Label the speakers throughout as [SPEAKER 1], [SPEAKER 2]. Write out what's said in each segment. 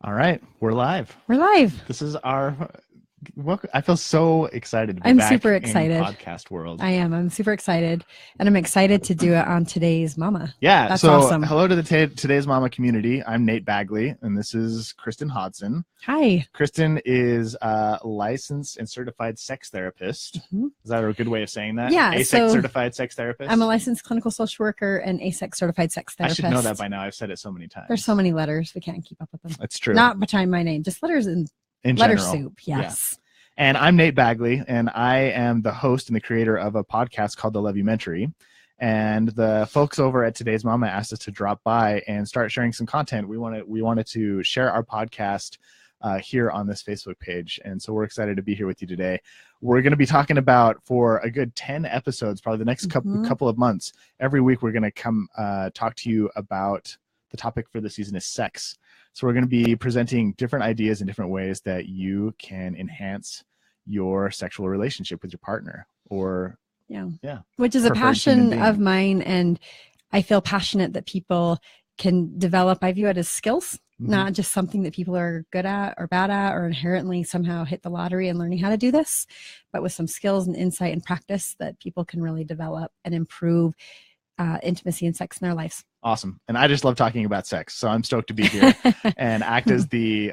[SPEAKER 1] All right, we're live.
[SPEAKER 2] We're live.
[SPEAKER 1] This is our. I feel so excited to be
[SPEAKER 2] I'm
[SPEAKER 1] back
[SPEAKER 2] super
[SPEAKER 1] in
[SPEAKER 2] excited.
[SPEAKER 1] podcast world.
[SPEAKER 2] I am. I'm super excited, and I'm excited to do it on Today's Mama.
[SPEAKER 1] Yeah,
[SPEAKER 2] That's
[SPEAKER 1] so
[SPEAKER 2] awesome.
[SPEAKER 1] hello to the Today's Mama community. I'm Nate Bagley, and this is Kristin Hodson.
[SPEAKER 2] Hi.
[SPEAKER 1] Kristin is a licensed and certified sex therapist.
[SPEAKER 2] Mm-hmm.
[SPEAKER 1] Is that a good way of saying that?
[SPEAKER 2] Yeah.
[SPEAKER 1] ASEX certified sex therapist?
[SPEAKER 2] I'm a licensed clinical social worker and ASEX certified sex therapist.
[SPEAKER 1] I should know that by now. I've said it so many times.
[SPEAKER 2] There's so many letters. We can't keep up with them.
[SPEAKER 1] That's true.
[SPEAKER 2] Not behind my name. Just letters in letter
[SPEAKER 1] general.
[SPEAKER 2] soup. Yes.
[SPEAKER 1] Yeah. And I'm Nate Bagley, and I am the host and the creator of a podcast called the Loveumentary. And the folks over at Today's Mama asked us to drop by and start sharing some content. We wanted to share our podcast here on this Facebook page. And so we're excited to be here with you today. We're going to be talking about, for a good 10 episodes, probably the next couple of months, every week we're going to come talk to you about the topic for the season is sex. So we're going to be presenting different ideas in different ways that you can enhance your sexual relationship with your partner, or
[SPEAKER 2] which is a passion of mine, and I feel passionate that people can develop. I view it as skills, not just something that people are good at or bad at or inherently somehow hit the lottery and learning how to do this, but with some skills and insight and practice that people can really develop and improve intimacy and sex in their lives.
[SPEAKER 1] Awesome. And I just love talking about sex, so I'm stoked to be here and act as the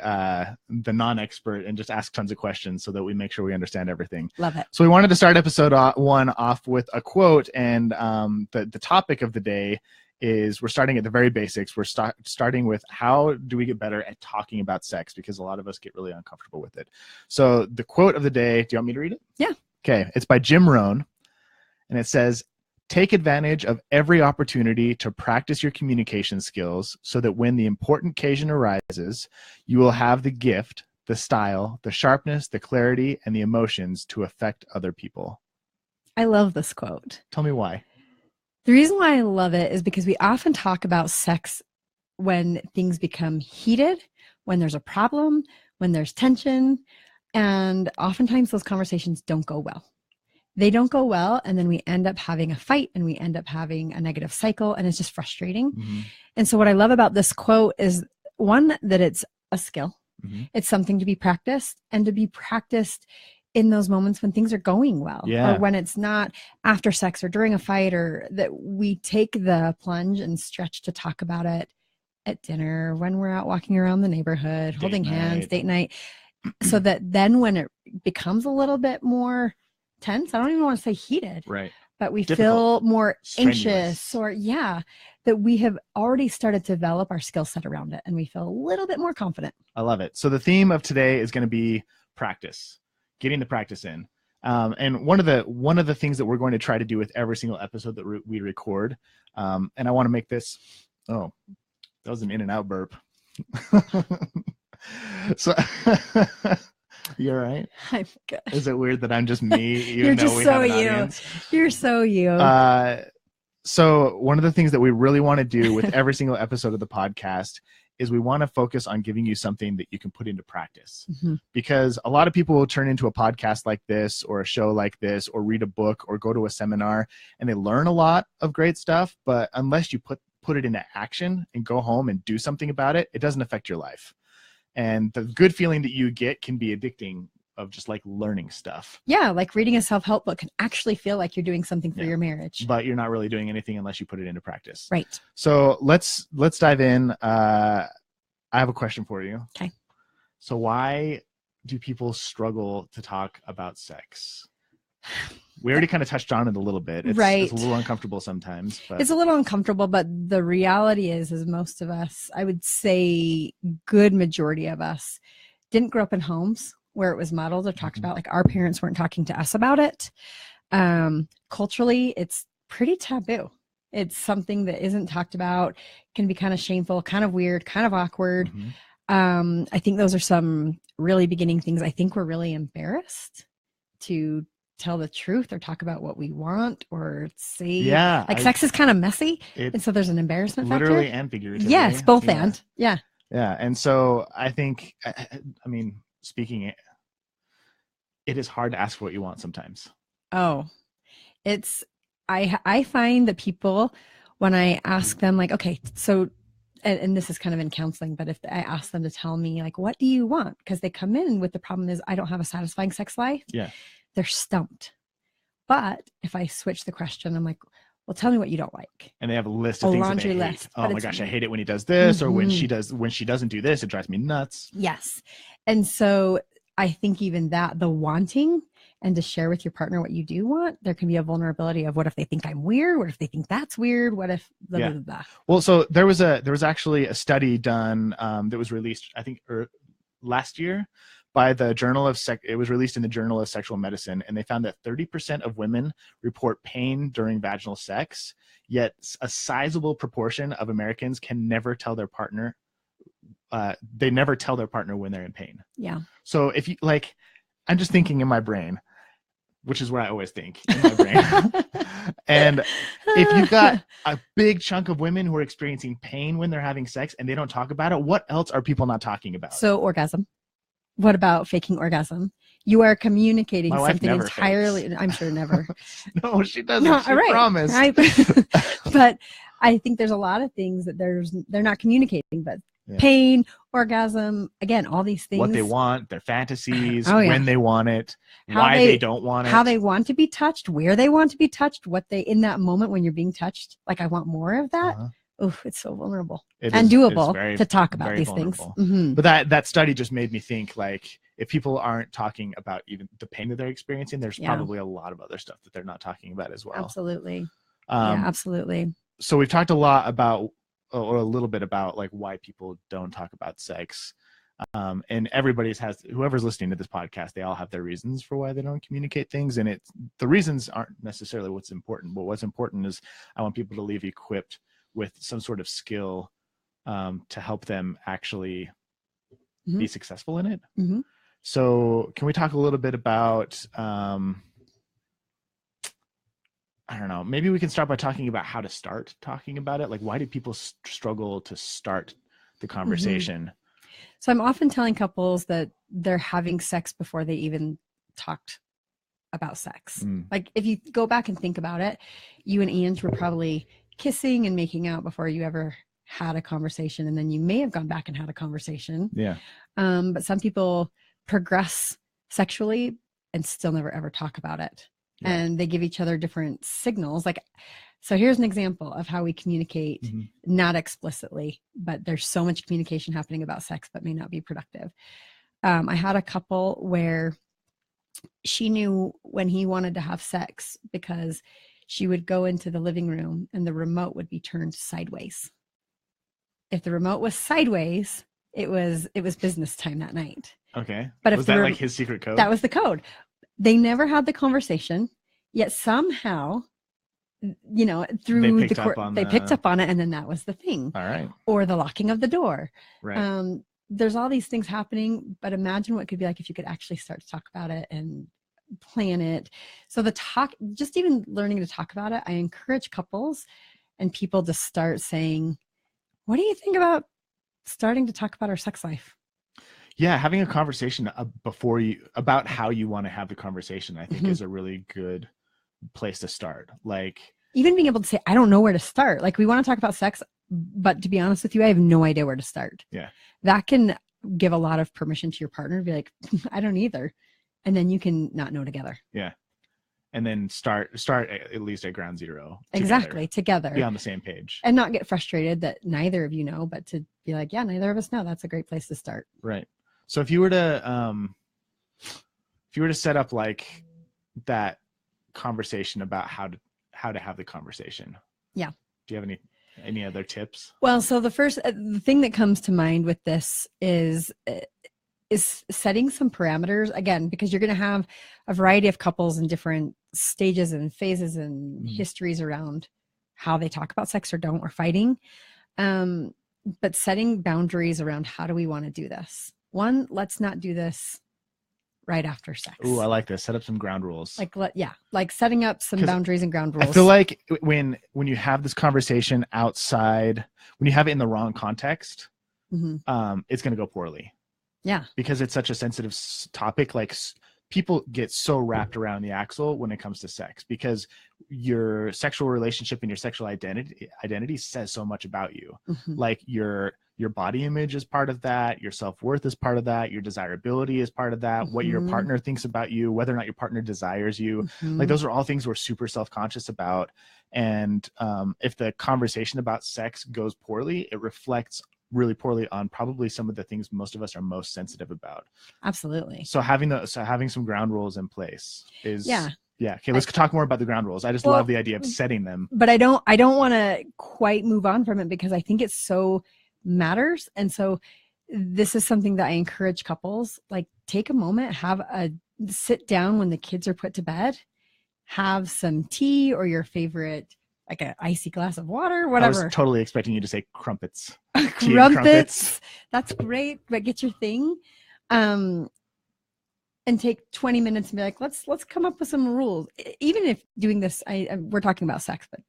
[SPEAKER 1] non-expert and just ask tons of questions so that we make sure we understand everything.
[SPEAKER 2] Love it.
[SPEAKER 1] So we wanted to start episode 1 off with a quote, and the topic of the day is, we're starting at the very basics. We're starting with, how do we get better at talking about sex, because a lot of us get really uncomfortable with it. So the quote of the day, do you want me to read it?
[SPEAKER 2] Yeah.
[SPEAKER 1] Okay. It's by Jim Rohn, and it says, "Take advantage of every opportunity to practice your communication skills so that when the important occasion arises, you will have the gift, the style, the sharpness, the clarity, and the emotions to affect other people."
[SPEAKER 2] I love this quote.
[SPEAKER 1] Tell me why.
[SPEAKER 2] The reason why I love it is because we often talk about sex when things become heated, when there's a problem, when there's tension, and oftentimes those conversations don't go well. They don't go well, and then we end up having a fight, and we end up having a negative cycle, and it's just frustrating. Mm-hmm. And so what I love about this quote is, one, that it's a skill. Mm-hmm. It's something to be practiced, and to be practiced in those moments when things are going well, or when it's not after sex or during a fight, or that we take the plunge and stretch to talk about it at dinner, when we're out walking around the neighborhood, holding hands, date night, so that then when it becomes a little bit more tense, I don't even want to say heated,
[SPEAKER 1] right,
[SPEAKER 2] but we feel more anxious, or that we have already started to develop our skill set around it, and we feel a little bit more confident.
[SPEAKER 1] I love it. So the theme of today is going to be practice, getting the practice in. And one of the things that we're going to try to do with every single episode that we record, and I want to make this, that was an in and out burp. So you all right?
[SPEAKER 2] I'm good.
[SPEAKER 1] Is it weird that I'm just me?
[SPEAKER 2] You're just so you. You're so you.
[SPEAKER 1] So one of the things that we really want to do with every single episode of the podcast is we want to focus on giving you something that you can put into practice. Mm-hmm. Because a lot of people will turn into a podcast like this, or a show like this, or read a book, or go to a seminar, and they learn a lot of great stuff. But unless you put it into action and go home and do something about it, it doesn't affect your life. And the good feeling that you get can be addicting, of just like learning stuff. Yeah,
[SPEAKER 2] like reading a self-help book can actually feel like you're doing something for your marriage.
[SPEAKER 1] But you're not really doing anything unless you put it into practice.
[SPEAKER 2] Right.
[SPEAKER 1] So let's dive in. I have a question for you.
[SPEAKER 2] Okay.
[SPEAKER 1] So why do people struggle to talk about sex? We already kind of touched on it a little bit. It's a little uncomfortable sometimes. But
[SPEAKER 2] it's a little uncomfortable, but the reality is most of us, I would say good majority of us, didn't grow up in homes where it was modeled or talked about. Like, our parents weren't talking to us about it. Culturally, it's pretty taboo. It's something that isn't talked about, can be kind of shameful, kind of weird, kind of awkward. Mm-hmm. I think those are some really beginning things. I think we're really embarrassed to tell the truth or talk about what we want or say.
[SPEAKER 1] Yeah.
[SPEAKER 2] Sex is kind of messy. And so there's an embarrassment factor.
[SPEAKER 1] Literally and figuratively.
[SPEAKER 2] Yes, both and. Yeah.
[SPEAKER 1] Yeah. And so I think, I mean, speaking it is hard to ask for what you want sometimes.
[SPEAKER 2] Oh, I find that people, when I ask them, like, okay, so and this is kind of in counseling, but if I ask them to tell me like, what do you want? Because they come in with the problem is I don't have a satisfying sex life.
[SPEAKER 1] Yeah.
[SPEAKER 2] They're stumped. But if I switch the question, I'm like, well, tell me what you don't like.
[SPEAKER 1] And they have a list of things
[SPEAKER 2] laundry
[SPEAKER 1] that they hate.
[SPEAKER 2] list.
[SPEAKER 1] Oh my gosh, I hate it when he does this, or when she doesn't do this, it drives me nuts.
[SPEAKER 2] Yes. And so I think even that, the wanting and to share with your partner what you do want, there can be a vulnerability of what if they think I'm weird? What if they think that's weird? What if blah, blah, blah, blah.
[SPEAKER 1] Well, so there was actually a study done that was released, I think, last year by the Journal of it was released in the Journal of Sexual Medicine, and they found that 30% of women report pain during vaginal sex, yet a sizable proportion of Americans can never tell their partner. They never tell their partner when they're in pain.
[SPEAKER 2] Yeah.
[SPEAKER 1] So if you like, I'm just thinking in my brain, which is where I always think in my brain. And if you've got a big chunk of women who are experiencing pain when they're having sex and they don't talk about it, what else are people not talking about?
[SPEAKER 2] So orgasm. What about faking orgasm? You are communicating something entirely.
[SPEAKER 1] Fakes.
[SPEAKER 2] I'm sure never.
[SPEAKER 1] No, she doesn't.
[SPEAKER 2] No,
[SPEAKER 1] she
[SPEAKER 2] right.
[SPEAKER 1] promised.
[SPEAKER 2] But I think there's a lot of things that they're not communicating, but pain, orgasm, again, all these things.
[SPEAKER 1] What they want, their fantasies,
[SPEAKER 2] Oh, yeah.
[SPEAKER 1] when they want it, why they don't want it.
[SPEAKER 2] How they want to be touched, where they want to be touched, what they, in that moment when you're being touched, like I want more of that. Oh, it's so vulnerable and doable to talk about these things. Mm-hmm.
[SPEAKER 1] But that study just made me think, like, if people aren't talking about even the pain that they're experiencing, there's probably a lot of other stuff that they're not talking about as well.
[SPEAKER 2] Absolutely. Absolutely.
[SPEAKER 1] So we've talked a lot about, or a little bit about, like, why people don't talk about sex. And whoever's listening to this podcast, they all have their reasons for why they don't communicate things. And the reasons aren't necessarily what's important, but what's important is I want people to leave equipped with some sort of skill to help them actually be successful in it. Mm-hmm. So can we talk a little bit about, I don't know, maybe we can start by talking about how to start talking about it. Like, why do people struggle to start the conversation?
[SPEAKER 2] So I'm often telling couples that they're having sex before they even talked about sex. Like, if you go back and think about it, you and Ange were probably kissing and making out before you ever had a conversation, and then you may have gone back and had a conversation.
[SPEAKER 1] Yeah.
[SPEAKER 2] But some people progress sexually and still never ever talk about it. Yeah. And they give each other different signals. Like, so here's an example of how we communicate, not explicitly, but there's so much communication happening about sex, but may not be productive. I had a couple where she knew when he wanted to have sex because she would go into the living room and the remote would be turned sideways. If the remote was sideways, it was business time that night.
[SPEAKER 1] Okay.
[SPEAKER 2] But
[SPEAKER 1] was that like his secret code?
[SPEAKER 2] That was the code. They never had the conversation, yet somehow, through they picked up on it, and then that was the thing.
[SPEAKER 1] All right.
[SPEAKER 2] Or the locking of the door.
[SPEAKER 1] Right.
[SPEAKER 2] There's all these things happening, but imagine what it could be like if you could actually start to talk about it and plan it. So just even learning to talk about it, I encourage couples and people to start saying, what do you think about starting to talk about our sex life?
[SPEAKER 1] Yeah, having a conversation about how you want to have the conversation, I think is a really good place to start. Like,
[SPEAKER 2] even being able to say, I don't know where to start. Like, we want to talk about sex, but to be honest with you, I have no idea where to start.
[SPEAKER 1] Yeah.
[SPEAKER 2] That can give a lot of permission to your partner to be like, I don't either. And then you can not know together.
[SPEAKER 1] Yeah. And then start at least at ground zero.
[SPEAKER 2] Exactly. Together.
[SPEAKER 1] Be on the same page.
[SPEAKER 2] And not get frustrated that neither of you know, but to be like, yeah, neither of us know. That's a great place to start.
[SPEAKER 1] Right. So if you were to set up like that conversation about how to have the conversation.
[SPEAKER 2] Yeah.
[SPEAKER 1] Do you have any other tips?
[SPEAKER 2] Well, so the thing that comes to mind with this is setting some parameters, again, because you're going to have a variety of couples in different stages and phases and histories around how they talk about sex or don't, or fighting. But setting boundaries around how do we want to do this? One, let's not do this right after sex.
[SPEAKER 1] Ooh, I like this. Set up some ground rules.
[SPEAKER 2] Like setting up some boundaries and ground rules.
[SPEAKER 1] I feel like when you have this conversation outside, when you have it in the wrong context, it's going to go poorly.
[SPEAKER 2] Yeah.
[SPEAKER 1] Because it's such a sensitive topic. Like, people get so wrapped around the axle when it comes to sex, because your sexual relationship and your sexual identity says so much about you. Like your body image is part of that, your self-worth is part of that, your desirability is part of that, what your partner thinks about you, whether or not your partner desires you. Like those are all things we're super self-conscious about. And if the conversation about sex goes poorly, it reflects really poorly on probably some of the things most of us are most sensitive about.
[SPEAKER 2] Absolutely.
[SPEAKER 1] So having some ground rules in place is
[SPEAKER 2] yeah.
[SPEAKER 1] Okay, let's talk more about the ground rules. I just love the idea of setting them.
[SPEAKER 2] But I don't want to quite move on from it, because I think it so matters. And so this is something that I encourage couples, like, take a moment, sit down when the kids are put to bed, have some tea or your favorite, like an icy glass of water, whatever.
[SPEAKER 1] I was totally expecting you to say crumpets.
[SPEAKER 2] Crumpets. That's great. But get your thing. And take 20 minutes and be like, let's come up with some rules. Even if doing this, we're talking about sex, but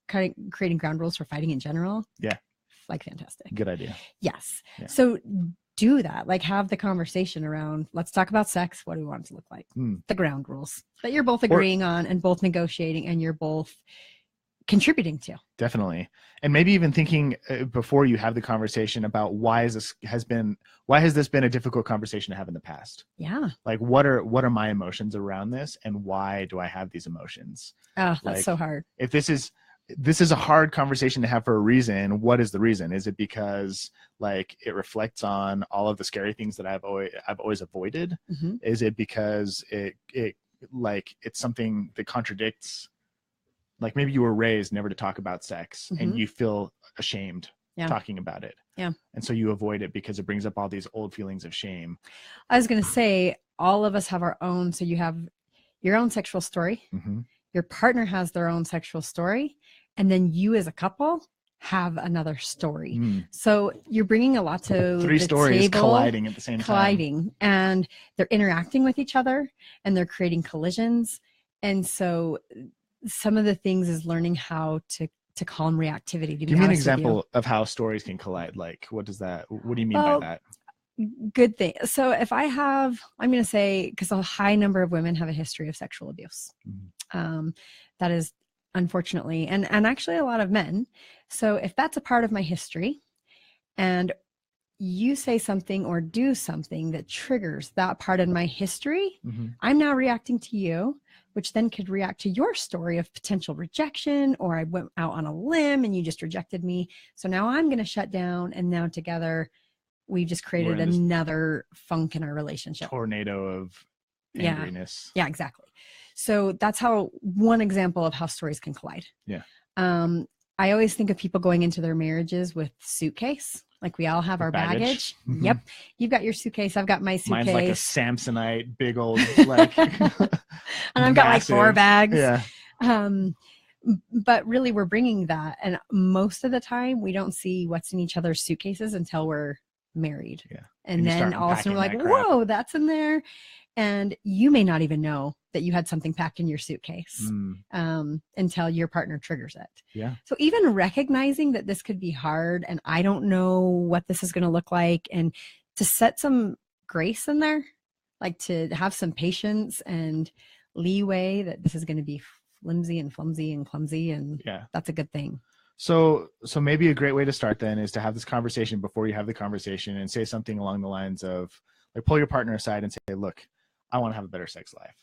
[SPEAKER 2] kind of creating ground rules for fighting in general.
[SPEAKER 1] Yeah.
[SPEAKER 2] Like, fantastic.
[SPEAKER 1] Good idea.
[SPEAKER 2] Yes.
[SPEAKER 1] Yeah.
[SPEAKER 2] So do that. Like, have the conversation around, let's talk about sex. What do we want it to look like? The ground rules that you're both agreeing on and both negotiating and you're both contributing to.
[SPEAKER 1] Definitely. And maybe even thinking before you have the conversation about why has this been a difficult conversation to have in the past?
[SPEAKER 2] Yeah.
[SPEAKER 1] Like, what are my emotions around this, and why do I have these emotions?
[SPEAKER 2] Oh, that's so hard.
[SPEAKER 1] If this is a hard conversation to have for a reason, what is the reason? Is it because, like, it reflects on all of the scary things that I've always avoided? Is it because it's something that contradicts, like, maybe you were raised never to talk about sex and you feel ashamed talking about it. Yeah. And so you avoid it because it brings up all these old feelings of shame.
[SPEAKER 2] I was going to say, all of us have our own. So you have your own sexual story. Your partner has their own sexual story. And then you as a couple have another story. So you're bringing a lot to
[SPEAKER 1] three
[SPEAKER 2] the
[SPEAKER 1] stories
[SPEAKER 2] table,
[SPEAKER 1] colliding at the same time.
[SPEAKER 2] And they're interacting with each other and they're creating collisions. And so some of the things is learning how to calm reactivity.
[SPEAKER 1] Give me an example of how stories can collide. Like, what do you mean by that?
[SPEAKER 2] Good thing. So if I'm going to say, because a high number of women have a history of sexual abuse. That is unfortunately, and actually a lot of men. So if that's a part of my history and you say something or do something that triggers that part of my history, I'm now reacting to you, which then could react to your story of potential rejection, or I went out on a limb and you just rejected me. So now I'm going to shut down, and now together we've just created another funk in our relationship.
[SPEAKER 1] Tornado of angriness.
[SPEAKER 2] Yeah, exactly. So that's one example of how stories can collide.
[SPEAKER 1] Yeah.
[SPEAKER 2] I always think of people going into their marriages with suitcase. Like, we all have our baggage. Yep. You've got your suitcase. I've got my suitcase.
[SPEAKER 1] Mine's like a Samsonite, big old, like,
[SPEAKER 2] and I've got like 4 bags.
[SPEAKER 1] Yeah.
[SPEAKER 2] But really, we're bringing that. And most of the time, we don't see what's in each other's suitcases until we're married.
[SPEAKER 1] Yeah.
[SPEAKER 2] And then all of a sudden we're like, whoa, that's in there. And you may not even know that you had something packed in your suitcase until your partner triggers it.
[SPEAKER 1] Yeah.
[SPEAKER 2] So even recognizing that this could be hard and I don't know what this is going to look like, and to set some grace in there, like to have some patience and leeway that this is going to be flimsy and clumsy, and that's a good thing.
[SPEAKER 1] So maybe a great way to start then is to have this conversation before you have the conversation, and say something along the lines of, like, pull your partner aside and say, look, I want to have a better sex life.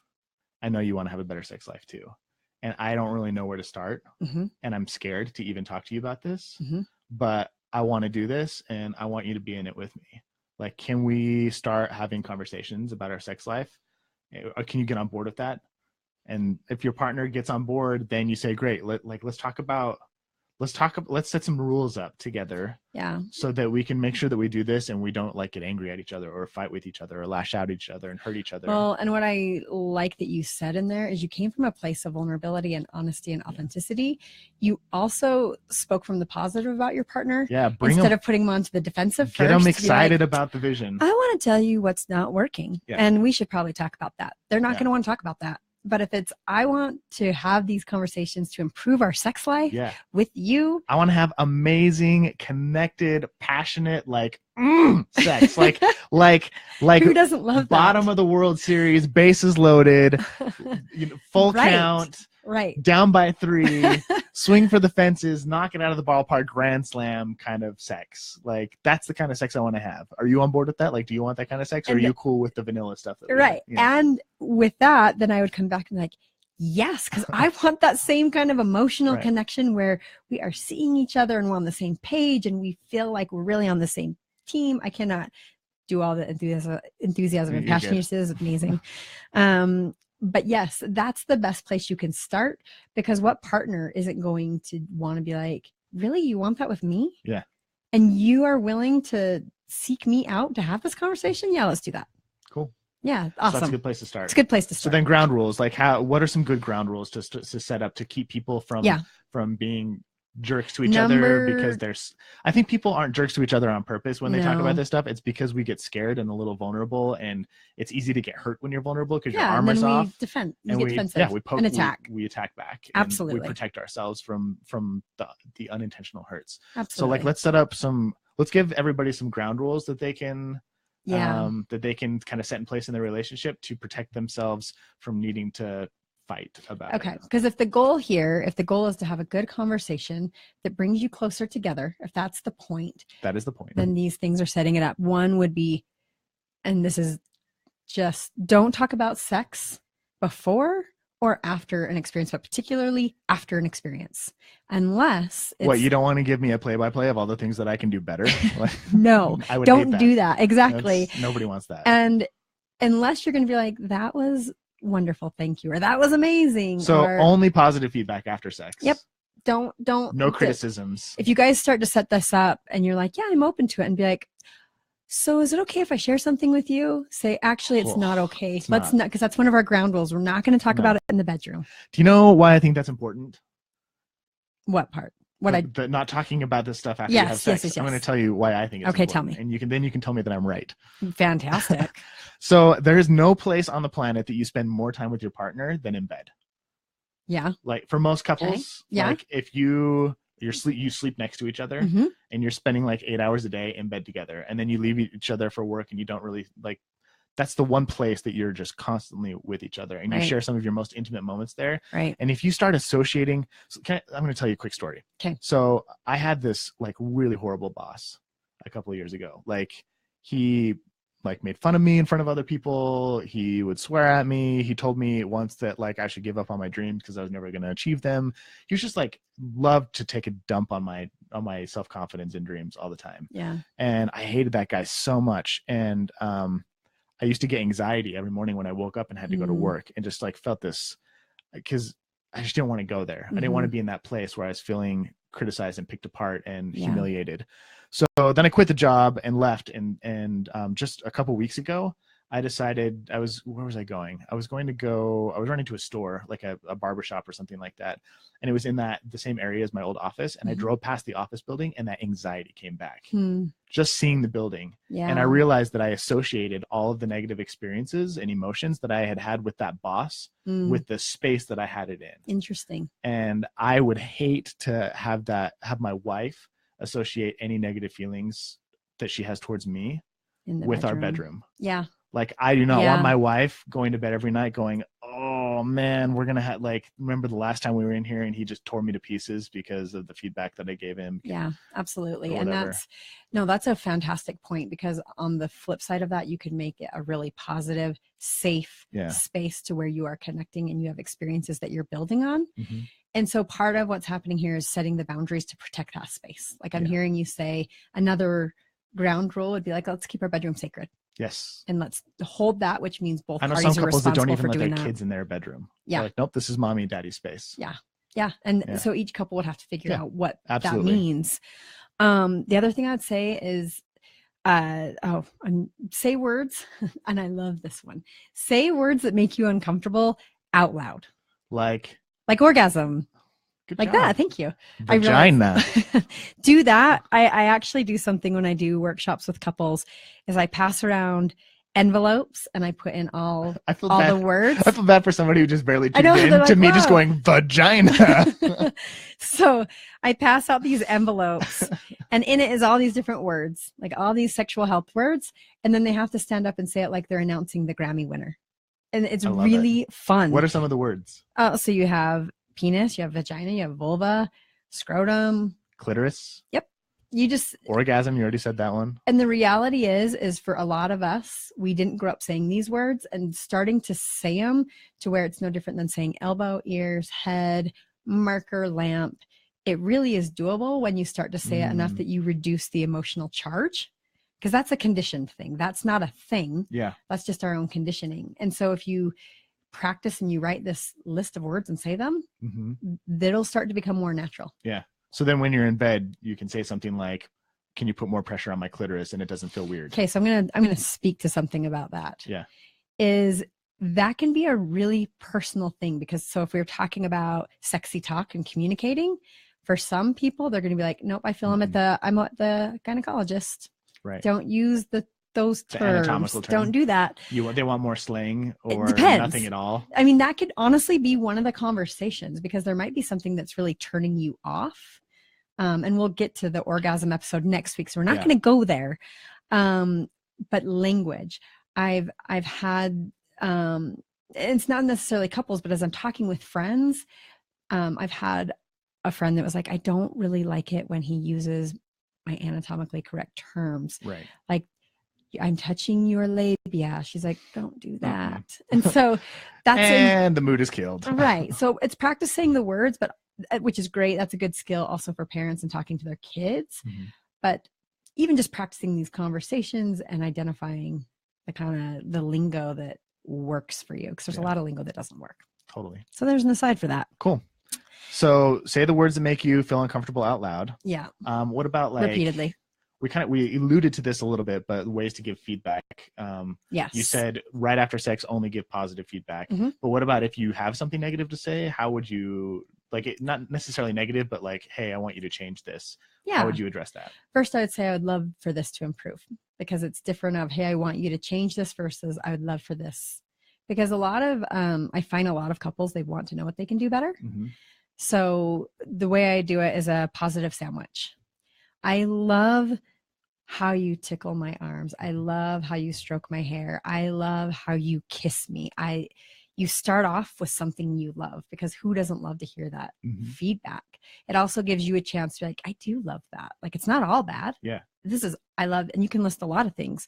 [SPEAKER 1] I know you want to have a better sex life too. And I don't really know where to start. And I'm scared to even talk to you about this, but I want to do this and I want you to be in it with me. Like, can we start having conversations about our sex life? Or can you get on board with that? And if your partner gets on board, then you say, great, let's set some rules up together. Yeah. So that we can make sure that we do this and we don't, like, get angry at each other or fight with each other or lash out at each other and hurt each other.
[SPEAKER 2] Well, and what I like that you said in there is you came from a place of vulnerability and honesty and authenticity. You also spoke from the positive about your partner.
[SPEAKER 1] Yeah.
[SPEAKER 2] Instead of putting them onto the defensive first.
[SPEAKER 1] Get them excited about the vision.
[SPEAKER 2] I want to tell you what's not working. Yeah. And we should probably talk about that. They're not going to want to talk about that. But if it's, I want to have these conversations to improve our sex life with you.
[SPEAKER 1] I want to have amazing, connected, passionate, like sex, like
[SPEAKER 2] who doesn't love
[SPEAKER 1] bottom
[SPEAKER 2] that?
[SPEAKER 1] of the World Series, bases loaded, full
[SPEAKER 2] Right.
[SPEAKER 1] count,
[SPEAKER 2] right,
[SPEAKER 1] down by 3, swing for the fences, knock it out of the ballpark, grand slam kind of sex. Like that's the kind of sex I want to have. Are you on board with that? Like, do you want that kind of sex, or are you cool with the vanilla stuff?
[SPEAKER 2] Right. And with that, then I would come back and be like, yes, because I want that same kind of emotional connection where we are seeing each other and we're on the same page and we feel like we're really on the same team. I cannot do all the enthusiasm and passion uses. Is amazing. But yes, that's the best place you can start, because what partner isn't going to want to be like, really, you want that with me?
[SPEAKER 1] Yeah.
[SPEAKER 2] And you are willing to seek me out to have this conversation? Yeah, let's do that.
[SPEAKER 1] Cool.
[SPEAKER 2] Yeah, awesome.
[SPEAKER 1] So that's a good place to start.
[SPEAKER 2] It's a good place to start.
[SPEAKER 1] So then ground rules, like what are some good ground rules to set up to keep people from being jerks to each other? Because I think people aren't jerks to each other on purpose when they talk about this stuff. It's because we get scared and a little vulnerable, and it's easy to get hurt when you're vulnerable because your armor's off.
[SPEAKER 2] Defend.
[SPEAKER 1] And
[SPEAKER 2] we get defensive.
[SPEAKER 1] We poke
[SPEAKER 2] and attack.
[SPEAKER 1] We attack back.
[SPEAKER 2] Absolutely.
[SPEAKER 1] We protect ourselves from the unintentional hurts.
[SPEAKER 2] Absolutely.
[SPEAKER 1] So let's give everybody some ground rules that they can that they can kind of set in place in their relationship to protect themselves from needing to fight about it.
[SPEAKER 2] Okay, because if the goal is to have a good conversation that brings you closer together, if that's the point,
[SPEAKER 1] that is the point,
[SPEAKER 2] then these things are setting it up. One would be, and this is just, don't talk about sex before or after an experience, but particularly after an experience, unless it's,
[SPEAKER 1] you don't want to give me a play-by-play of all the things that I can do better?
[SPEAKER 2] No,
[SPEAKER 1] I would
[SPEAKER 2] don't do that. Exactly.
[SPEAKER 1] Nobody wants that.
[SPEAKER 2] And unless you're going to be like, that was wonderful, thank you, or that was amazing.
[SPEAKER 1] So only positive feedback after sex.
[SPEAKER 2] Yep. No
[SPEAKER 1] criticisms.
[SPEAKER 2] If you guys start to set this up and you're like, yeah, I'm open to it, and be like, so is it okay if I share something with you? Say, actually, it's not okay. Let's not, because that's one of our ground rules. We're not going to talk about it in the bedroom.
[SPEAKER 1] Do you know why I think that's important?
[SPEAKER 2] What part?
[SPEAKER 1] The not talking about this stuff after you have sex.
[SPEAKER 2] Yes.
[SPEAKER 1] I'm going to tell you why I think it's important.
[SPEAKER 2] Tell me.
[SPEAKER 1] And you can tell me that I'm right.
[SPEAKER 2] Fantastic.
[SPEAKER 1] So there is no place on the planet that you spend more time with your partner than in bed.
[SPEAKER 2] Yeah.
[SPEAKER 1] Like for most couples, like if you sleep next to each other and you're spending like 8 hours a day in bed together, and then you leave each other for work and you don't really like, that's the one place that you're just constantly with each other, and you share some of your most intimate moments there.
[SPEAKER 2] Right.
[SPEAKER 1] And if you start associating, I'm going to tell you a quick story.
[SPEAKER 2] Okay.
[SPEAKER 1] So I had this like really horrible boss a couple of years ago. Like he like made fun of me in front of other people. He would swear at me. He told me once that like I should give up on my dreams because I was never going to achieve them. He was just like loved to take a dump on my self-confidence and dreams all the time.
[SPEAKER 2] Yeah.
[SPEAKER 1] And I hated that guy so much. And I used to get anxiety every morning when I woke up and had to go to work, and just like felt this, because I just didn't want to go there. I didn't want to be in that place where I was feeling criticized and picked apart and humiliated. So then I quit the job and left. And just a couple weeks ago, I decided where was I going? I was running to a store, like a barbershop or something like that. And it was in the same area as my old office. And I drove past the office building, and that anxiety came back. Just seeing the building. Yeah. And I realized that I associated all of the negative experiences and emotions that I had with that boss with the space that I had it in.
[SPEAKER 2] Interesting.
[SPEAKER 1] And I would hate to have my wife associate any negative feelings that she has towards me with our bedroom.
[SPEAKER 2] Yeah.
[SPEAKER 1] Like, I do not want my wife going to bed every night going, oh man, we're going to have, like, remember the last time we were in here and he just tore me to pieces because of the feedback that I gave him.
[SPEAKER 2] Yeah, absolutely. And that's a fantastic point, because on the flip side of that, you can make it a really positive, safe space to where you are connecting and you have experiences that you're building on. Mm-hmm. And so part of what's happening here is setting the boundaries to protect that space. Like I'm hearing you say, another ground rule would be like, let's keep our bedroom sacred.
[SPEAKER 1] Yes.
[SPEAKER 2] And let's hold that, which means both parties are
[SPEAKER 1] responsible. I know some couples that don't even let their
[SPEAKER 2] that.
[SPEAKER 1] kids in their bedroom.
[SPEAKER 2] Yeah.
[SPEAKER 1] They're like, nope, this is mommy and daddy's space.
[SPEAKER 2] Yeah. Yeah. And so each couple would have to figure out what that
[SPEAKER 1] Absolutely.
[SPEAKER 2] means. The other thing I'd say is, say words, and I love this one. Say words that make you uncomfortable out loud.
[SPEAKER 1] Like
[SPEAKER 2] orgasm.
[SPEAKER 1] Good
[SPEAKER 2] like
[SPEAKER 1] job.
[SPEAKER 2] That. Thank you.
[SPEAKER 1] Vagina.
[SPEAKER 2] Do that. I actually do something when I do workshops with couples, is I pass around envelopes and I put in all the words.
[SPEAKER 1] I feel bad for somebody who just barely tuned in
[SPEAKER 2] like,
[SPEAKER 1] to me just going vagina.
[SPEAKER 2] So I pass out these envelopes and in it is all these different words, like all these sexual health words. And then they have to stand up and say it like they're announcing the Grammy winner. And it's really fun.
[SPEAKER 1] What are some of the words?
[SPEAKER 2] So you have penis, you have vagina, you have vulva, scrotum.
[SPEAKER 1] Clitoris.
[SPEAKER 2] Yep. You just
[SPEAKER 1] orgasm. You already said that one.
[SPEAKER 2] And the reality is for a lot of us, we didn't grow up saying these words and starting to say them to where it's no different than saying elbow, ears, head, marker, lamp. It really is doable when you start to say it enough that you reduce the emotional charge, because that's a conditioned thing. That's not a thing.
[SPEAKER 1] Yeah.
[SPEAKER 2] That's just our own conditioning. And so if you practice and you write this list of words and say them, that'll start to become more natural.
[SPEAKER 1] Yeah. So then when you're in bed, you can say something like, can you put more pressure on my clitoris? And it doesn't feel weird.
[SPEAKER 2] Okay. So I'm going to speak to something about that.
[SPEAKER 1] Yeah.
[SPEAKER 2] That can be a really personal thing, because so if we were talking about sexy talk and communicating, for some people, they're going to be like, nope, I feel I'm at the gynecologist.
[SPEAKER 1] Right.
[SPEAKER 2] Don't use those terms.
[SPEAKER 1] Anatomical term.
[SPEAKER 2] Don't do that.
[SPEAKER 1] They want more slang or nothing at all.
[SPEAKER 2] I mean, that could honestly be one of the conversations, because there might be something that's really turning you off. And we'll get to the orgasm episode next week, so we're not going to go there. But language, I've had, it's not necessarily couples, but as I'm talking with friends, I've had a friend that was like, I don't really like it when he uses my anatomically correct terms.
[SPEAKER 1] Right.
[SPEAKER 2] Like, I'm touching your labia. She's like, don't do that. And so
[SPEAKER 1] the mood is killed.
[SPEAKER 2] Right. So it's practicing the words, but which is great. That's a good skill also for parents and talking to their kids. But even just practicing these conversations and identifying the kind of the lingo that works for you, because there's a lot of lingo that doesn't work.
[SPEAKER 1] Totally.
[SPEAKER 2] So there's an aside for that.
[SPEAKER 1] Cool. So say the words that make you feel uncomfortable out loud.
[SPEAKER 2] Yeah.
[SPEAKER 1] What about like
[SPEAKER 2] repeatedly?
[SPEAKER 1] We alluded to this a little bit, but ways to give feedback.
[SPEAKER 2] Yes.
[SPEAKER 1] You said right after sex, only give positive feedback. But what about if you have something negative to say? How would you, like, it, not necessarily negative, but like, hey, I want you to change this.
[SPEAKER 2] Yeah.
[SPEAKER 1] How would you address that?
[SPEAKER 2] First, I would say I would love for this to improve, because it's different of, hey, I want you to change this versus I would love for this. Because a lot of, I find a lot of couples, they want to know what they can do better. So the way I do it is a positive sandwich. I love how you tickle my arms. I love how you stroke my hair. I love how you kiss me. You start off with something you love, because who doesn't love to hear that feedback? It also gives you a chance to be like, I do love that. Like, it's not all bad.
[SPEAKER 1] Yeah.
[SPEAKER 2] I love, and you can list a lot of things.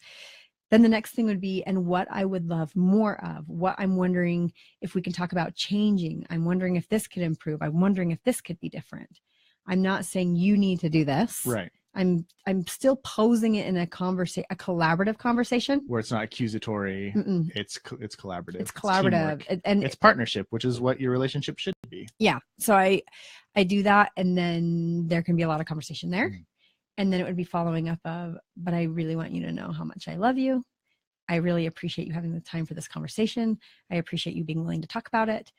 [SPEAKER 2] Then the next thing would be, and what I would love more of, what I'm wondering if we can talk about changing. I'm wondering if this could improve. I'm wondering if this could be different. I'm not saying you need to do this.
[SPEAKER 1] Right.
[SPEAKER 2] I'm still posing it in a collaborative conversation
[SPEAKER 1] where it's not accusatory. It's collaborative.
[SPEAKER 2] It's collaborative,
[SPEAKER 1] and it's partnership, which is what your relationship should be.
[SPEAKER 2] Yeah. So I do that, and then there can be a lot of conversation there. And then it would be following up of, but I really want you to know how much I love you. I really appreciate you having the time for this conversation. I appreciate you being willing to talk about it,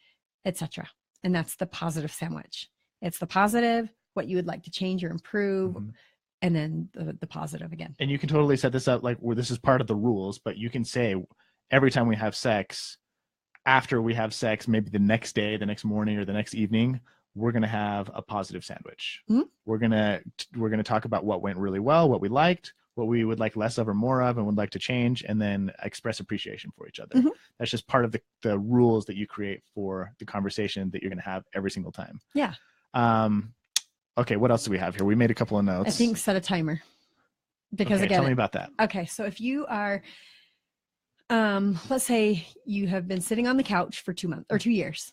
[SPEAKER 2] etc. And that's the positive sandwich. It's the positive, what you would like to change or improve, and then the positive again. And
[SPEAKER 1] you can totally set this up like where this is part of the rules, but you can say every time we have sex, after we have sex, maybe the next day, the next morning, or the next evening, we're going to have a positive sandwich. We're going to talk about what went really well, what we liked, what we would like less of or more of and would like to change, and then express appreciation for each other. That's just part of the rules that you create for the conversation that you're going to have every single time.
[SPEAKER 2] Yeah.
[SPEAKER 1] Okay, what else do we have here? We made a couple of notes.
[SPEAKER 2] I think set a timer. Because again,
[SPEAKER 1] tell me about that.
[SPEAKER 2] Okay, so if you are, let's say you have been sitting on the couch for 2 months or 2 years.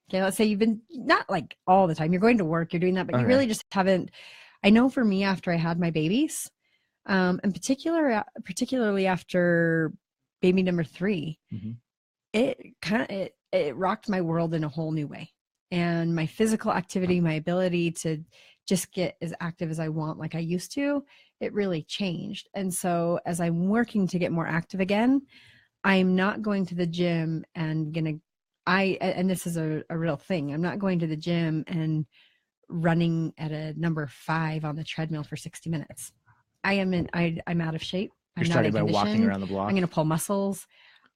[SPEAKER 2] Okay, let's say you've been, not like all the time, you're going to work, you're doing that, but you really just haven't. I know for me, after I had my babies, and particularly after baby number 3, it rocked my world in a whole new way. And my physical activity, my ability to just get as active as I want, like I used to, it really changed. And so as I'm working to get more active again, I'm not going to the gym and and this is a real thing. I'm not going to the gym and running at a number 5 on the treadmill for 60 minutes. I'm out of shape.
[SPEAKER 1] You're starting by walking around the block.
[SPEAKER 2] I'm going to pull muscles.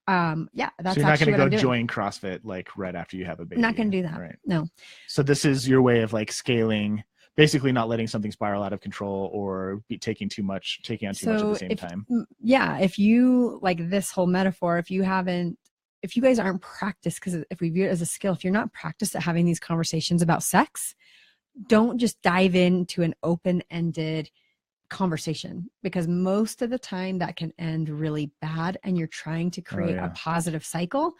[SPEAKER 2] Yeah, that's
[SPEAKER 1] so you're not
[SPEAKER 2] going
[SPEAKER 1] to go join CrossFit like right after you have a baby.
[SPEAKER 2] I'm not going to do that.
[SPEAKER 1] Right.
[SPEAKER 2] No.
[SPEAKER 1] So this is your way of like scaling, basically not letting something spiral out of control or taking on too much at the same time.
[SPEAKER 2] Yeah. If you like this whole metaphor, if you guys aren't practiced, because if we view it as a skill, if you're not practiced at having these conversations about sex, don't just dive into an open-ended conversation, because most of the time that can end really bad and you're trying to create a positive cycle.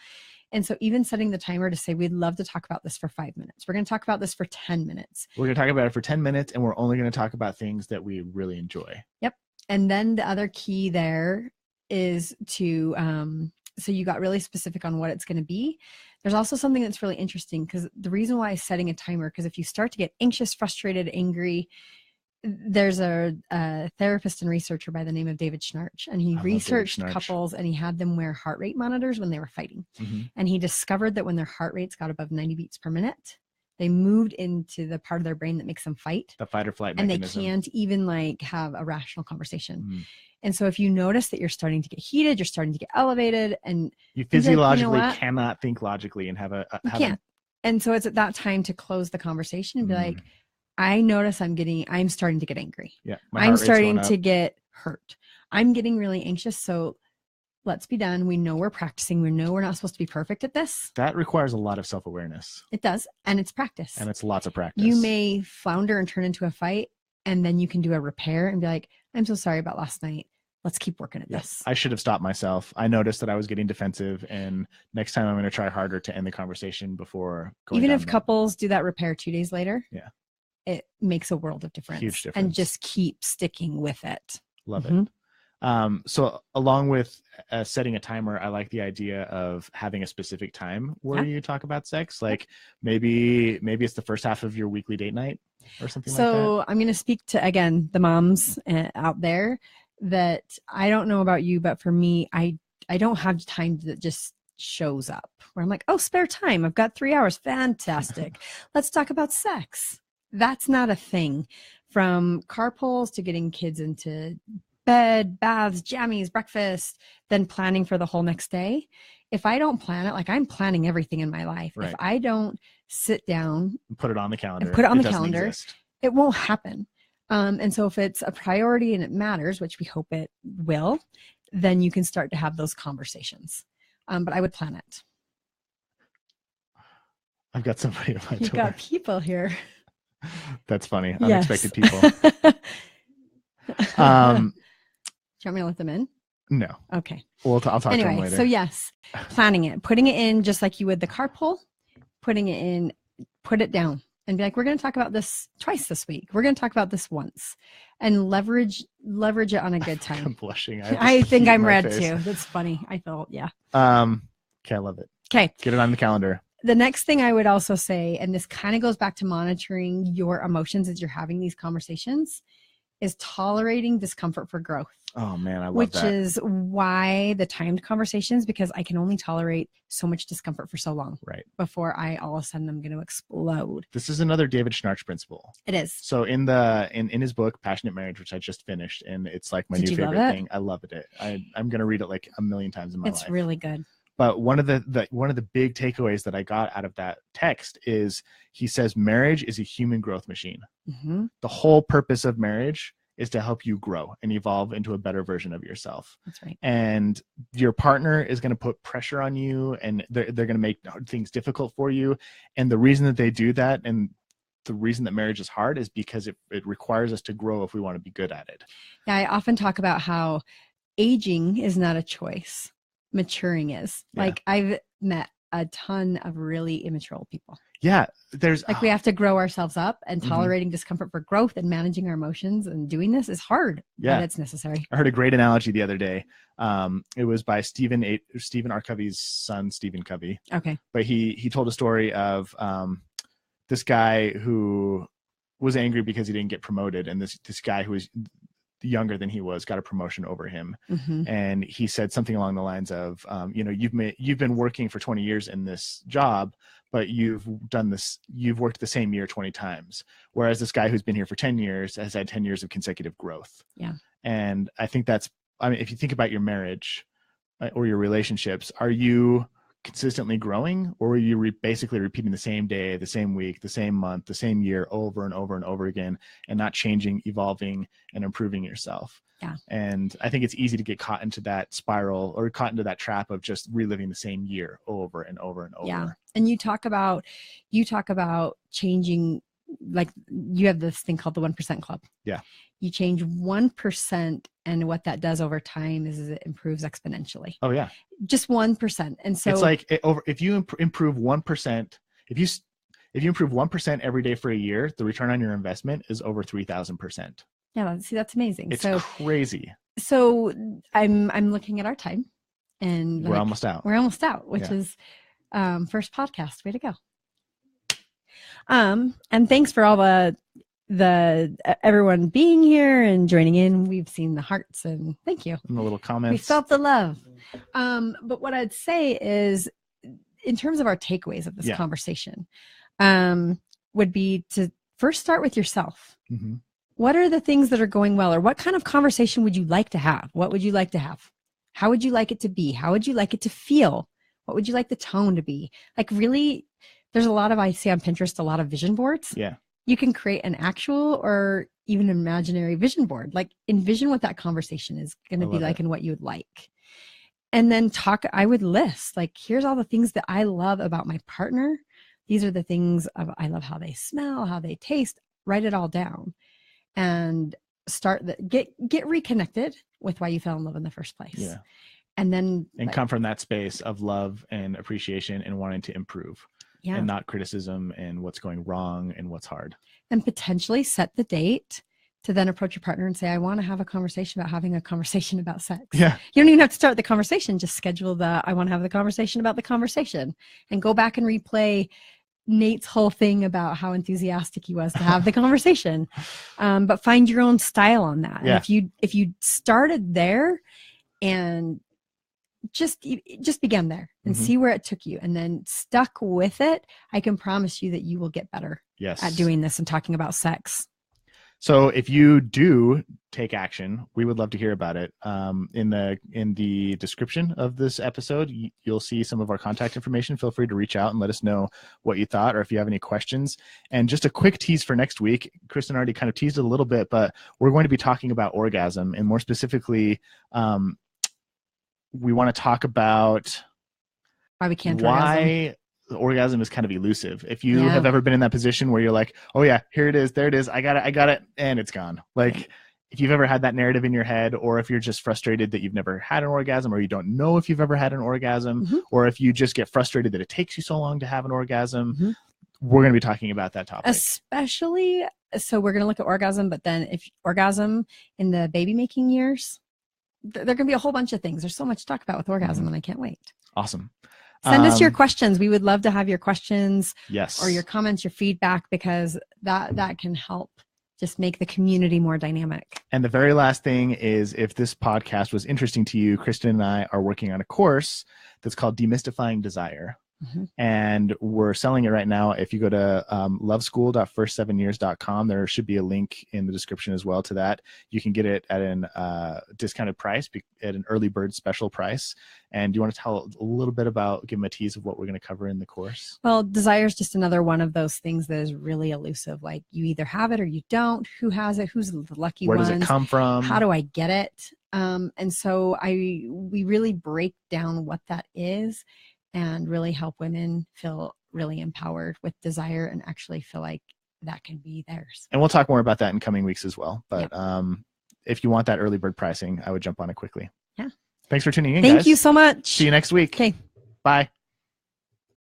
[SPEAKER 2] And so even setting the timer to say, we'd love to talk about this for 5 minutes. We're going to talk about this for 10 minutes.
[SPEAKER 1] We're going to talk about it for 10 minutes and we're only going to talk about things that we really enjoy.
[SPEAKER 2] Yep. And then the other key there is to, so you got really specific on what it's going to be. There's also something that's really interesting, because the reason why I'm setting a timer, because if you start to get anxious, frustrated, angry, there's a therapist and researcher by the name of David Schnarch, and he researched couples and he had them wear heart rate monitors when they were fighting. Mm-hmm. And he discovered that when their heart rates got above 90 beats per minute, they moved into the part of their brain that makes them fight.
[SPEAKER 1] The fight or flight
[SPEAKER 2] mechanism.
[SPEAKER 1] mechanism.
[SPEAKER 2] And they can't even like have a rational conversation. Mm-hmm. And so if you notice that you're starting to get heated, you're starting to get elevated, and
[SPEAKER 1] you physiologically cannot think logically and have a
[SPEAKER 2] you can't. And so it's at that time to close the conversation and be like, I notice I'm starting to get angry.
[SPEAKER 1] Yeah.
[SPEAKER 2] I'm starting to get hurt. I'm getting really anxious. So let's be done. We know we're practicing. We know we're not supposed to be perfect at this.
[SPEAKER 1] That requires a lot of self-awareness.
[SPEAKER 2] It does. And it's practice.
[SPEAKER 1] And it's lots of practice.
[SPEAKER 2] You may flounder and turn into a fight, and then you can do a repair and be like, I'm so sorry about last night. Let's keep working at this.
[SPEAKER 1] I should have stopped myself. I noticed that I was getting defensive, and next time I'm going to try harder to end the conversation before going. Even if
[SPEAKER 2] couples do that repair 2 days later.
[SPEAKER 1] Yeah.
[SPEAKER 2] It makes a world of difference.
[SPEAKER 1] Huge difference.
[SPEAKER 2] And just keep sticking with it.
[SPEAKER 1] Love it. So along with setting a timer, I like the idea of having a specific time where you talk about sex. Like maybe it's the first half of your weekly date night or something like that. So
[SPEAKER 2] I'm going to speak to, again, the moms out there, that I don't know about you, but for me, I don't have time that just shows up where I'm like, oh, spare time. I've got 3 hours. Fantastic. Let's talk about sex. That's not a thing. From carpools to getting kids into bed, baths, jammies, breakfast, then planning for the whole next day. If I don't plan it, like I'm planning everything in my life. Right. If I don't sit down,
[SPEAKER 1] put it on the calendar,
[SPEAKER 2] it won't happen. And so if it's a priority and it matters, which we hope it will, then you can start to have those conversations. But I would plan it.
[SPEAKER 1] I've got somebody at my door.
[SPEAKER 2] You've got people here.
[SPEAKER 1] That's funny. Unexpected people.
[SPEAKER 2] Do you want me to let them in?
[SPEAKER 1] No.
[SPEAKER 2] Okay.
[SPEAKER 1] Well, I'll talk to them later.
[SPEAKER 2] So yes, planning it, putting it in just like you would the carpool, putting it in, put it down and be like, we're going to talk about this twice this week. We're going to talk about this once, and leverage it on a good time.
[SPEAKER 1] I'm blushing.
[SPEAKER 2] I think I'm red too. That's funny. I felt, yeah.
[SPEAKER 1] Okay. I love it.
[SPEAKER 2] Okay.
[SPEAKER 1] Get it on the calendar.
[SPEAKER 2] The next thing I would also say, and this kind of goes back to monitoring your emotions as you're having these conversations, is tolerating discomfort for growth.
[SPEAKER 1] Oh man, I love
[SPEAKER 2] which
[SPEAKER 1] that.
[SPEAKER 2] Which is why the timed conversations, because I can only tolerate so much discomfort for so long.
[SPEAKER 1] Right.
[SPEAKER 2] Before I all of a sudden I'm going to explode.
[SPEAKER 1] This is another David Schnarch principle.
[SPEAKER 2] It is.
[SPEAKER 1] So in his book, Passionate Marriage, which I just finished, and it's like my new favorite thing. I loved it. I'm going to read it like a million times in my life.
[SPEAKER 2] It's really good.
[SPEAKER 1] But one of the big takeaways that I got out of that text is he says marriage is a human growth machine. Mm-hmm. The whole purpose of marriage is to help you grow and evolve into a better version of yourself.
[SPEAKER 2] That's right.
[SPEAKER 1] And your partner is going to put pressure on you, and they're going to make things difficult for you. And the reason that they do that, and the reason that marriage is hard, is because it requires us to grow if we want to be good at it.
[SPEAKER 2] Yeah, I often talk about how aging is not a choice. Maturing is. Yeah. Like I've met a ton of really immature people.
[SPEAKER 1] Yeah. There's
[SPEAKER 2] like we have to grow ourselves up, and tolerating discomfort for growth and managing our emotions and doing this is hard.
[SPEAKER 1] Yeah.
[SPEAKER 2] But it's necessary.
[SPEAKER 1] I heard a great analogy the other day. It was by Stephen R. Covey's son, Stephen Covey.
[SPEAKER 2] Okay.
[SPEAKER 1] But he told a story of this guy who was angry because he didn't get promoted, and this guy who was younger than he was got a promotion over him. Mm-hmm. And he said something along the lines of, you've been working for 20 years in this job, but you've worked the same year 20 times. Whereas this guy who's been here for 10 years has had 10 years of consecutive growth.
[SPEAKER 2] Yeah.
[SPEAKER 1] And I think that's I mean, if you think about your marriage or your relationships, are you consistently growing, or are you basically repeating the same day, the same week, the same month, the same year over and over and over again, and not changing, evolving, and improving yourself?
[SPEAKER 2] Yeah.
[SPEAKER 1] And I think it's easy to get caught into that spiral or caught into that trap of just reliving the same year over and over and over.
[SPEAKER 2] Yeah. And you talk about changing, like you have this thing called the 1% club.
[SPEAKER 1] Yeah.
[SPEAKER 2] You change 1%, and what that does over time is it improves exponentially.
[SPEAKER 1] Oh yeah.
[SPEAKER 2] Just 1%. And so
[SPEAKER 1] it's like if you improve 1%, if you improve 1% every day for a year, the return on your investment is over 3,000%.
[SPEAKER 2] Yeah, see, that's amazing.
[SPEAKER 1] It's crazy.
[SPEAKER 2] So I'm looking at our time, and
[SPEAKER 1] we're almost out.
[SPEAKER 2] We're almost out, which is first podcast. Way to go. And thanks for all the everyone being here and joining in. We've seen the hearts, and thank you.
[SPEAKER 1] And the little comments.
[SPEAKER 2] We felt the love. But what I'd say is, in terms of our takeaways of this conversation, would be to first start with yourself.
[SPEAKER 1] Mm-hmm.
[SPEAKER 2] What are the things that are going well, or what kind of conversation would you like to have? What would you like to have? How would you like it to be? How would you like it to feel? What would you like the tone to be? Like, really, there's a lot of, I see on Pinterest, a lot of vision boards.
[SPEAKER 1] Yeah.
[SPEAKER 2] You can create an actual or even imaginary vision board. Like, envision what that conversation is going to be like and what you would like. And then I would list, like, here's all the things that I love about my partner. These are the things I love how they smell, how they taste. Write it all down and get reconnected with why you fell in love in the first place.
[SPEAKER 1] Yeah.
[SPEAKER 2] And then
[SPEAKER 1] come from that space of love and appreciation and wanting to improve. Yeah. And not criticism and what's going wrong and what's hard.
[SPEAKER 2] And potentially set the date to then approach your partner and say, I want to have a conversation about having a conversation about sex.
[SPEAKER 1] Yeah.
[SPEAKER 2] You don't even have to start the conversation. Just schedule I want to have the conversation about the conversation, and go back and replay Nate's whole thing about how enthusiastic he was to have the conversation. But find your own style on that.
[SPEAKER 1] Yeah.
[SPEAKER 2] And if you started there and just begin there and see where it took you, and then stuck with it, I can promise you that you will get better at doing this and talking about sex.
[SPEAKER 1] So if you do take action, we would love to hear about it. In the description of this episode, you'll see some of our contact information. Feel free to reach out and let us know what you thought, or if you have any questions. And just a quick tease for next week, Kristin already kind of teased it a little bit, but we're going to be talking about orgasm, and more specifically, we want to talk about
[SPEAKER 2] why we can't
[SPEAKER 1] orgasm is kind of elusive. If you have ever been in that position where you're like, oh yeah, here it is, there it is, I got it, and it's gone. Like, if you've ever had that narrative in your head, or if you're just frustrated that you've never had an orgasm, or you don't know if you've ever had an orgasm, or if you just get frustrated that it takes you so long to have an orgasm, we're going to be talking about that topic.
[SPEAKER 2] Especially, so we're going to look at orgasm, but then if orgasm in the baby making years, there can be a whole bunch of things. There's so much to talk about with orgasm, and I can't wait.
[SPEAKER 1] Awesome.
[SPEAKER 2] Send us your questions. We would love to have your questions,
[SPEAKER 1] or
[SPEAKER 2] your comments, your feedback, because that can help just make the community more dynamic.
[SPEAKER 1] And the very last thing is, if this podcast was interesting to you, Kristin and I are working on a course that's called Demystifying Desire. And we're selling it right now. If you go to loveschool.first7years.com, there should be a link in the description as well to that. You can get it at an discounted price, at an early bird special price. And do you want to tell a little bit about, give them a tease of what we're going to cover in the course?
[SPEAKER 2] Well, desire is just another one of those things that is really elusive. Like, you either have it or you don't. Who has it? Who's the lucky
[SPEAKER 1] Where
[SPEAKER 2] ones?
[SPEAKER 1] does it come from?
[SPEAKER 2] How do I get it? And so we really break down what that is, and really help women feel really empowered with desire and actually feel like that can be theirs.
[SPEAKER 1] And we'll talk more about that in coming weeks as well. But if you want that early bird pricing, I would jump on it quickly.
[SPEAKER 2] Yeah.
[SPEAKER 1] Thanks for tuning in,
[SPEAKER 2] Thank
[SPEAKER 1] guys.
[SPEAKER 2] you so much.
[SPEAKER 1] See you next week.
[SPEAKER 2] Okay.
[SPEAKER 1] Bye.